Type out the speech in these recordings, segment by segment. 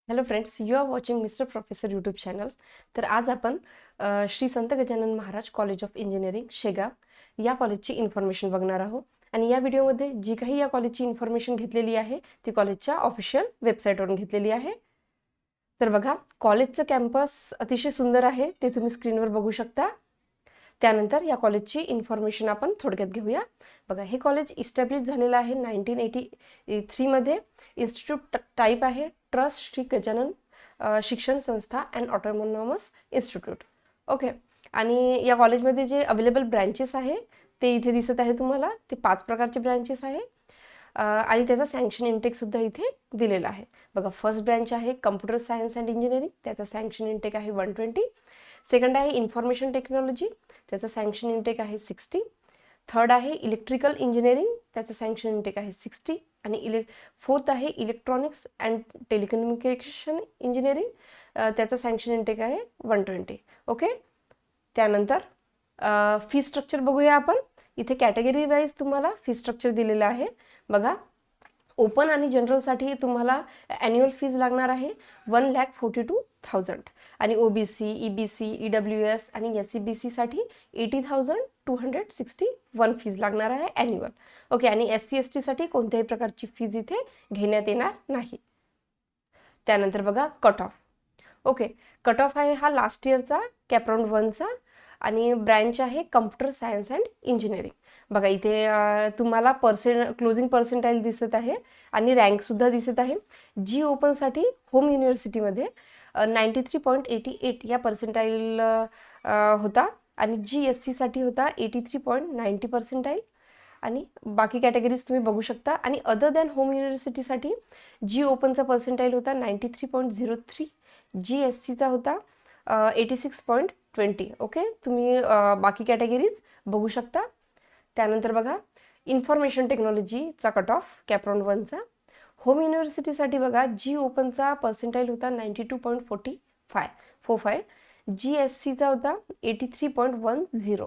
Hello friends, you are watching mister professor YouTube channel. तर आज आपण Shri Sant Gajanan Maharaj college of engineering Shegaon या कॉलेजची इन्फॉर्मेशन बघणार आहोत. आणि या व्हिडिओमध्ये जी काही या कॉलेजची इन्फॉर्मेशन घेतलेली आहे ती कॉलेजच्या ऑफिशियल वेबसाईटवरून घेतलेली आहे. तर बघा, कॉलेजचं कॅम्पस अतिशय सुंदर आहे, ते तुम्ही स्क्रीनवर बघू शकता. त्यानंतर या कॉलेजची इन्फॉर्मेशन आपण थोडक्यात घेऊया. बघा, हे कॉलेज इस्टॅब्लिश झालेलं आहे 1983मध्ये. इन्स्टिट्यूट टाईप आहे ट्रस्ट श्री गजानन शिक्षण संस्था अँड ऑटोनॉमस इन्स्टिट्यूट. ओके. आणि या कॉलेजमध्ये जे अवेलेबल ब्रँचेस आहे ते इथे दिसत आहे तुम्हाला. ते 5 प्रकारचे ब्रँचेस आहे आणि त्याचा सँक्शन इंटेक सुद्धा इथे दिलेला आहे. बघा, फर्स्ट ब्रँच आहे कम्प्युटर सायन्स अँड इंजिनिअरिंग, त्याचा सँक्शन इंटेक आहे 120. सेकंड आहे इन्फॉर्मेशन टेक्नॉलॉजी, त्याचा सँक्शन इंटेक आहे 60. थर्ड आहे इलेक्ट्रिकल इंजिनिअरिंग, त्याचं सँक्शन इंटेक आहे 60. आणि फोर्थ आहे इलेक्ट्रॉनिक्स अँड टेलिकम्युनिकेशन इंजिनिअरिंग, त्याचं सँक्शन इंटेक आहे 120. ओके. त्यानंतर फी स्ट्रक्चर बघूया आपण. इथे कॅटेगरी वाईज तुम्हाला फी स्ट्रक्चर दिलेलं आहे. बघा, ओपन आणि जनरलसाठी तुम्हाला ॲन्युअल फीज लागणार आहे 1,42,000. आणि OBC, EBC, EWS आणि SCBCसाठी 80,261 फीज लागणार आहे ॲन्युअल. ओके. आणि SC/STसाठी कोणत्याही प्रकारची फीज इथे घेण्यात येणार नाही. त्यानंतर बघा, cut off. Okay. Cut off आहे हा लास्ट इयरचा कॅपराऊंड 1चा आणि ब्रँच आहे कम्प्युटर सायन्स अँड इंजिनिअरिंग. बघा, इथे तुम्हाला क्लोजिंग पर्सेंटाईल दिसत आहे आणि रँकसुद्धा दिसत आहे. जी ओपनसाठी होम युनिव्हर्सिटीमध्ये 93.88 या पर्सेंटाईल होता आणि GSCसाठी होता 83.90 पर्सेंटाईल. आणि बाकी कॅटेगरीज तुम्ही बघू शकता. आणि अदर दॅन होम युनिव्हर्सिटीसाठी जी ओपनचा पर्सेंटाईल होता 93.03, GSCचा होता 86.20. ओके. तुम्ही बाकी कॅटेगरीज बघू शकता. त्यानंतर बघा, इन्फॉर्मेशन टेक्नॉलॉजीचा कट ऑफ कॅपराऊंड 1चा. होम युनिव्हर्सिटीसाठी बघा, जी ओपनचा पर्सेंटाईल होता 92.45, GSCचा होता 83.10.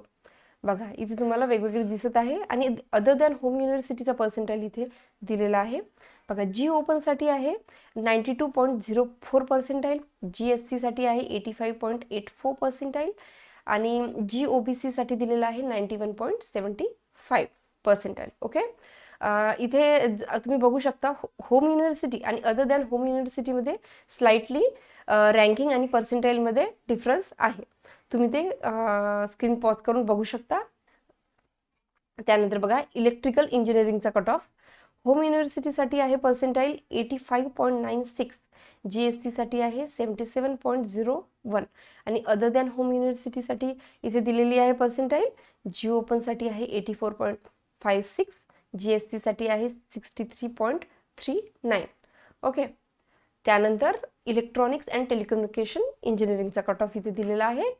बघा, इथे तुम्हाला वेगवेगळे दिसत आहे. आणि अदर दॅन होम युनिव्हर्सिटीचा पर्सेंटाईल इथे दिलेला आहे. बघा, जी ओपनसाठी आहे 92.04 पर्सेंटाईल, GSCसाठी आहे 85.84 पर्सेंटाईल आणि GOBCसाठी दिलेला आहे 91.75 पर्सेंटाईल. ओके. इथे तुम्ही बघू शकता होम युनिव्हर्सिटी आणि अदर दॅन होम युनिव्हर्सिटीमध्ये स्लाइटली रँकिंग आणि पर्सेंटाईलमध्ये डिफरन्स आहे. तुम्ही ते स्क्रीन पॉज करून बघू शकता. त्यानंतर बघा, इलेक्ट्रिकल इंजिनिअरिंगचा कट ऑफ. होम युनिव्हर्सिटीसाठी आहे पर्सेंटाईल 85.96, GSCसाठी आहे 77.01 आणि अदर दॅन होम युनिव्हर्सिटीसाठी इथे दिलेली आहे पर्सेंटाईल. जी ओपनसाठी आहे 84.56, GSCसाठी आहे 63.39. ओके. त्यानंतर इलेक्ट्रॉनिक्स अँड टेलिकम्युनिकेशन इंजिनिअरिंगचा कट ऑफ इथे दिलेला आहे.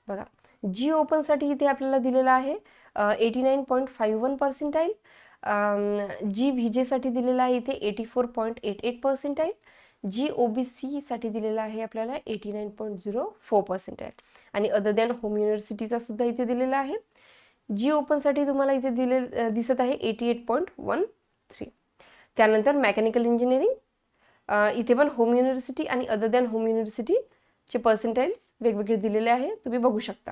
बघा, जी ओपनसाठी इथे आपल्याला दिलेला आहे 89.51 पर्सेंटाईल, GVJसाठी दिलेला आहे इथे 84.88 पर्सेंटाईल, GOBCसाठी दिलेला आहे आपल्याला 89.04 पर्सेंटाईल आणि अदर दॅन होम युनिव्हर्सिटीचा सुद्धा इथे दिलेला आहे. जी ओपनसाठी तुम्हाला इथे दिसत आहे 88.13. त्यानंतर मेकॅनिकल इंजिनिअरिंग, इथे पण होम युनिव्हर्सिटी आणि अदर दॅन होम युनिव्हर्सिटीचे पर्सेंटाईल्स वेगवेगळे दिलेले आहे, तुम्ही बघू शकता.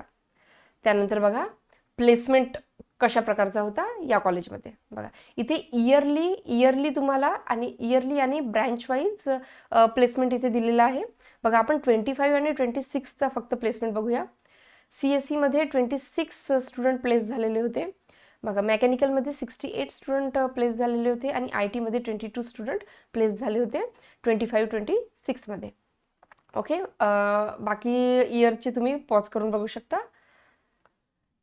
त्यानंतर बघा, प्लेसमेंट कशा प्रकारचा होता या कॉलेजमध्ये. बघा, इथे इयरली तुम्हाला आणि इयरली आणि ब्रँच वाईज प्लेसमेंट इथे दिलेला आहे. बघा, आपण 25 आणि 26चा फक्त प्लेसमेंट बघूया. CSEमध्ये 26 स्टुडंट प्लेस झालेले होते. बघा, मेकॅनिकलमध्ये 68 स्टुडंट प्लेस झालेले होते आणि IT मध्ये 22 स्टुडंट प्लेस झाले होते 25-26मध्ये. ओके. बाकी इयरचे तुम्ही पॉज करून बघू शकता.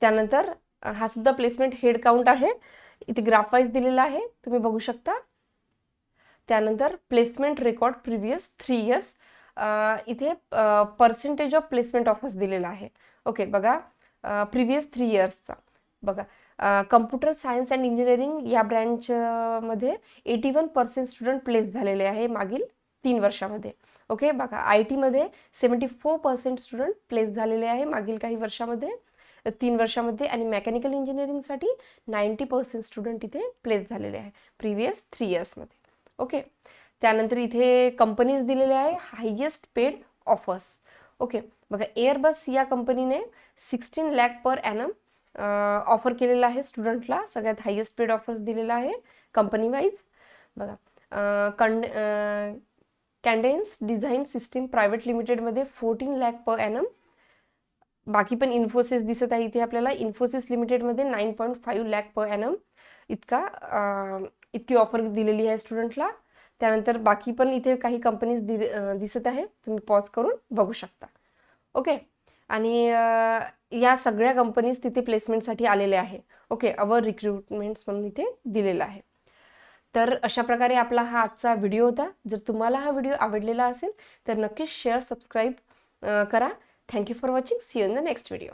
त्यानंतर हा सुद्धा प्लेसमेंट हेड काउंट आहे, इथे ग्राफ वाईज दिलेला आहे, तुम्ही बघू शकता. त्यानंतर प्लेसमेंट रेकॉर्ड प्रिव्हियस 3 इयर्स, इथे पर्सेंटेज ऑफ प्लेसमेंट ऑफर्स दिलेला आहे. ओके. बघा, प्रिव्हियस 3 इयर्सचा. बघा, कम्प्युटर सायन्स अँड इंजिनिअरिंग या ब्रँचमध्ये 81% स्टुडंट प्लेस झालेले आहे मागील 3 वर्षामध्ये. ओके. बघा, IT मध्ये 74% स्टुडंट प्लेस झालेले आहे मागील काही वर्षामध्ये 3 वर्षामध्ये आणि मेकॅनिकल इंजिनिअरिंगसाठी 90% स्टुडंट इथे प्लेस झालेले आहे प्रिव्हियस 3 इयर्समध्ये. ओके. त्यानंतर इथे कंपनीज दिलेले आहे हायेस्ट पेड ऑफर्स. ओके, बघा एअरबस या कंपनीने 16 लाख पर ॲनम ऑफर केलेला आहे स्टुडंटला. सगळ्यात हायेस्ट पेड ऑफर्स दिलेला आहे कंपनी वाईज. बघा कॅन्डेन्स डिझाईन सिस्टीम प्रायव्हेट लिमिटेडमध्ये 14 लाख पर ॲनम. बाकी पण इन्फोसिस दिसत आहे इथे आपल्याला. इन्फोसिस लिमिटेडमध्ये 9.5 लाख पर ॲनम इतकी ऑफर दिलेली आहे स्टुडंटला. त्यानंतर बाकी पण इथे काही कंपनीज दिसत आहे, तुम्ही पॉज करून बघू शकता. ओके, आणि या सगळ्या कंपनीज तिथे प्लेसमेंटसाठी आलेल्या आहे. ओके, अवर रिक्रुटमेंट्स म्हणून इथे दिलेलं आहे. तर अशा प्रकारे आपला हा आजचा व्हिडिओ होता. जर तुम्हाला हा व्हिडिओ आवडलेला असेल तर नक्कीच शेअर, सबस्क्राईब करा. Thank you for watching. See you in the next video.